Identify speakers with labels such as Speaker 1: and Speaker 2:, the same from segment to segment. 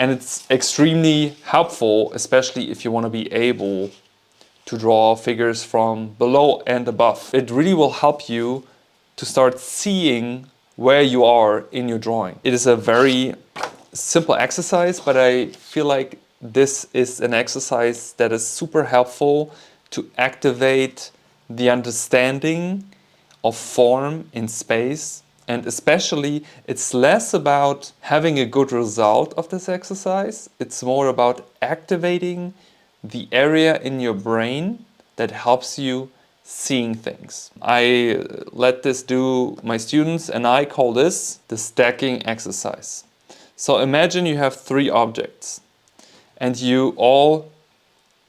Speaker 1: And it's extremely helpful, especially if you want to be able to draw figures from below and above. It really will help you to start seeing where you are in your drawing. It is a very simple exercise, but I feel like this is an exercise that is super helpful to activate the understanding of form in space. And especially, it's less about having a good result of this exercise. It's more about activating the area in your brain that helps you seeing things. I let this do my students, and I call this the stacking exercise. So imagine you have 3 objects and you all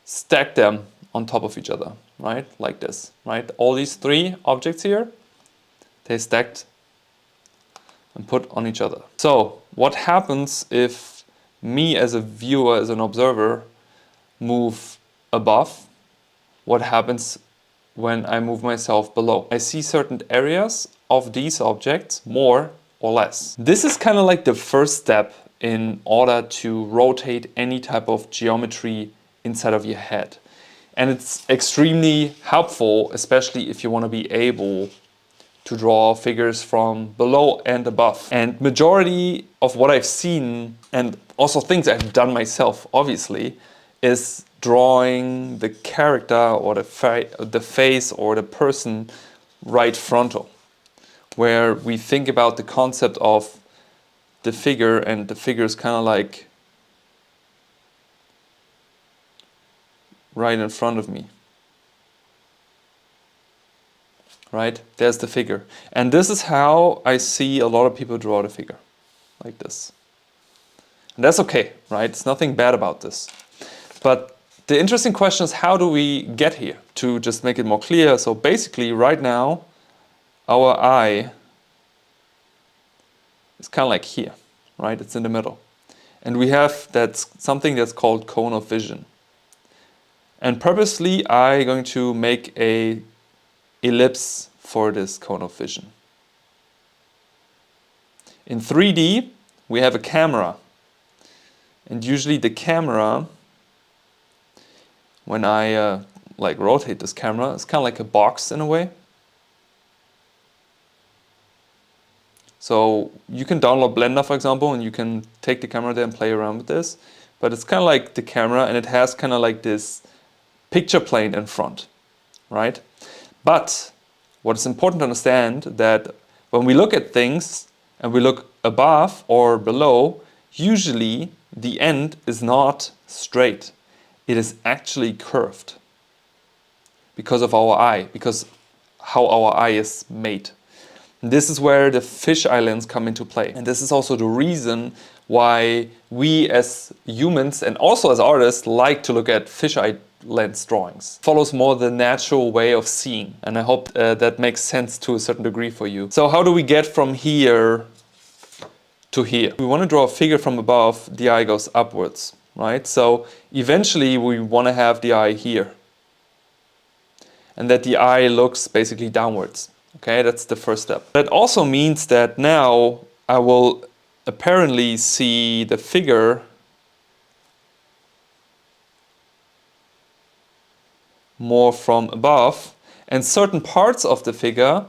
Speaker 1: stack them on top of each other, right? Like this, right? All these 3 objects here, they stacked and put on each other. So what happens if me as a viewer, as an observer, move above? What happens when I move myself below? I see certain areas of these objects more or less. This is kind of like the first step in order to rotate any type of geometry inside of your head. And it's extremely helpful, especially if you want to be able to draw figures from below and above. And majority of what I've seen, and also things I've done myself, obviously, is drawing the character or the face or the person right frontal, where we think about the concept of the figure, and the figure is kind of like right in front of me. Right? There's the figure. And this is how I see a lot of people draw the figure, like this. And that's okay, right? It's nothing bad about this. But the interesting question is, how do we get here? To just make it more clear, so basically right now, our eye is kind of like here, right? It's in the middle. And we have something that's called cone of vision. And purposely, I'm going to make a ellipse for this cone of vision. In 3D, we have a camera. And usually the camera, when I rotate this camera, it's kind of like a box in a way. So you can download Blender, for example, and you can take the camera there and play around with this. But it's kind of like the camera, and it has kind of like this picture plane in front, right? But what is important to understand that when we look at things and we look above or below, usually the end is not straight. It is actually curved because of our eye, because how our eye is made. This is where the fisheye lens come into play. And this is also the reason why we as humans and also as artists like to look at fisheye lens drawings. Follows more the natural way of seeing. And I hope that makes sense to a certain degree for you. So how do we get from here to here? We want to draw a figure from above, the eye goes upwards, right? So eventually we want to have the eye here. And that the eye looks basically downwards. Okay, that's the first step. That also means that now I will apparently see the figure more from above, and certain parts of the figure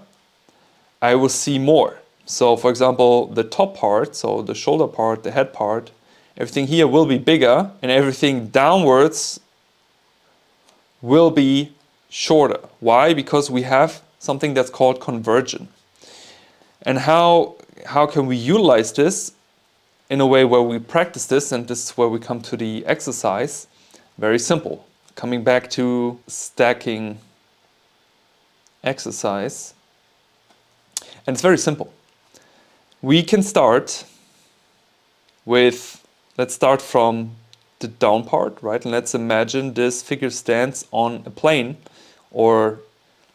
Speaker 1: I will see more. So for example, the top part, so the shoulder part, the head part, everything here will be bigger, and everything downwards will be shorter. Why? Because we have something that's called convergence. And how can we utilize this in a way where we practice this, and this is where we come to the exercise? Very simple. Coming back to stacking exercise. And it's very simple. We can start with, let's start from the down part, right? And let's imagine this figure stands on a plane, or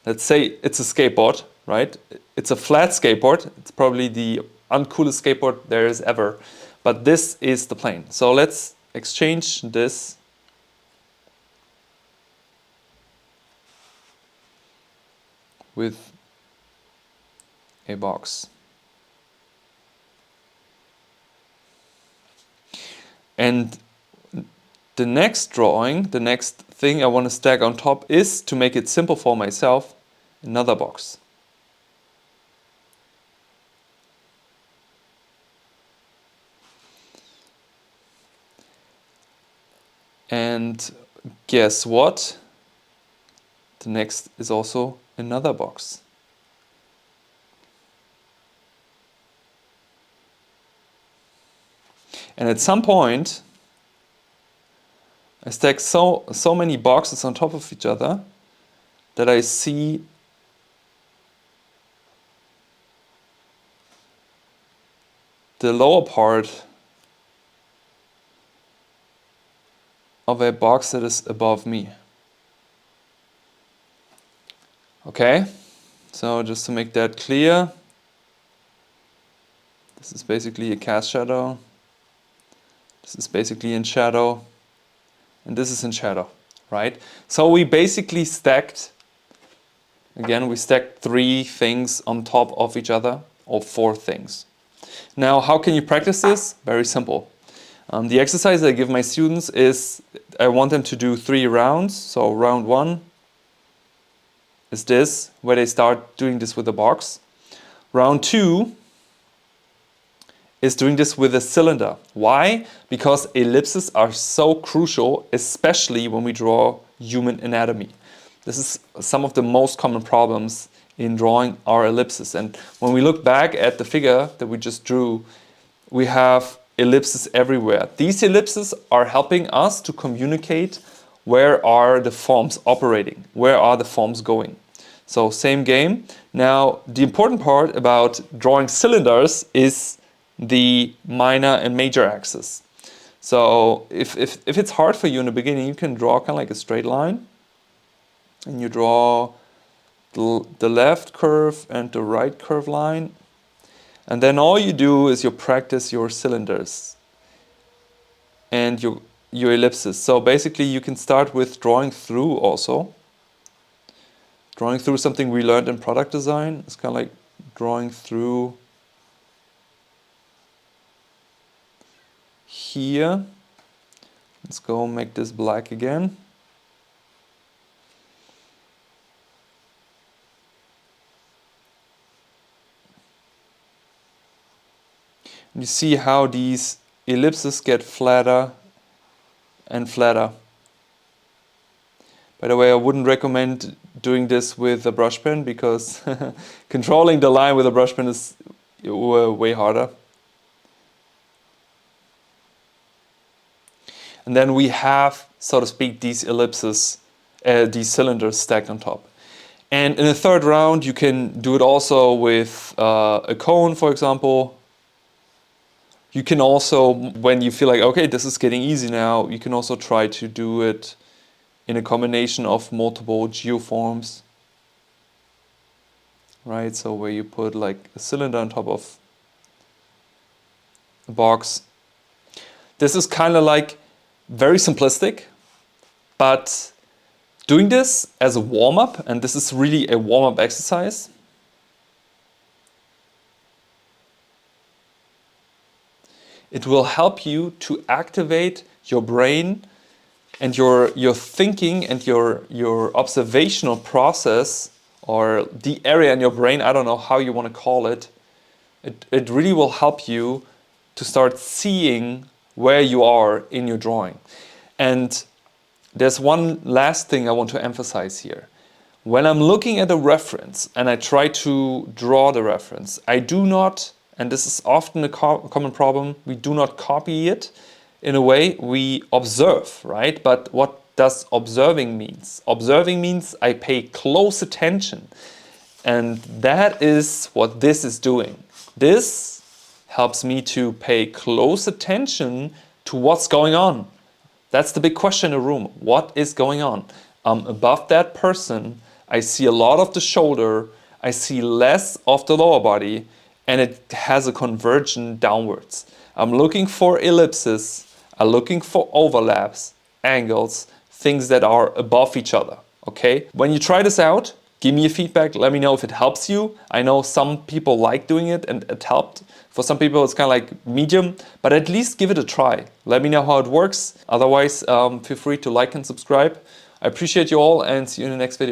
Speaker 1: let's say it's a skateboard, right? It's a flat skateboard. It's probably the uncoolest skateboard there is ever. But this is the plane. So let's exchange this with a box. And the next drawing, the next thing I want to stack on top is, to make it simple for myself, another box. And guess what? The next is also another box. And at some point, I stack so many boxes on top of each other that I see the lower part of a box that is above me. Okay, so just to make that clear, this is basically a cast shadow. This is basically in shadow. And this is in shadow, right? So we basically stacked, again, we stacked 3 things on top of each other, or 4 things. Now, how can you practice this? Very simple. The exercise I give my students is, I want them to do 3 rounds. So round 1 is this, where they start doing this with a box. Round 2 is doing this with a cylinder. Why? Because ellipses are so crucial, especially when we draw human anatomy. This is some of the most common problems in drawing are ellipses. And when we look back at the figure that we just drew, we have ellipses everywhere. These ellipses are helping us to communicate where are the forms operating, where are the forms going. So same game. Now, the important part about drawing cylinders is the minor and major axis. So if it's hard for you in the beginning, you can draw kind of like a straight line. And you draw the left curve and the right curve line. And then all you do is you practice your cylinders and your ellipses. So basically you can start with drawing through also. Drawing through something we learned in product design. It's kind of like drawing through here. Let's go make this black again. And you see how these ellipses get flatter and flatter. By the way, I wouldn't recommend doing this with a brush pen because controlling the line with a brush pen is way harder. And then we have, so to speak, these ellipses, these cylinders stacked on top. And in the third round, you can do it also with a cone, for example. You can also, when you feel like, okay, this is getting easy now, you can also try to do it in a combination of multiple geoforms. Right, so where you put like a cylinder on top of a box. This is kind of like very simplistic, but doing this as a warm-up, and this is really a warm-up exercise, it will help you to activate your brain and your thinking and your observational process, or the area in your brain, I don't know how you want to call it. It really will help you to start seeing where you are in your drawing. And there's one last thing I want to emphasize here. When I'm looking at a reference and I try to draw the reference, I do not, and this is often a common problem, we do not copy it. In a way, we observe, right? But what does observing means? Observing means I pay close attention. And that is what this is doing. This helps me to pay close attention to what's going on. That's the big question in the room. What is going on? Above that person, I see a lot of the shoulder, I see less of the lower body, and it has a conversion downwards. I'm looking for ellipses, I'm looking for overlaps, angles, things that are above each other, okay? When you try this out, Give me a feedback. Let me know if it helps you. I know some people like doing it and it helped. For some people, it's kind of like medium, but at least give it a try. Let me know how it works. Otherwise, feel free to like and subscribe. I appreciate you all and see you in the next video.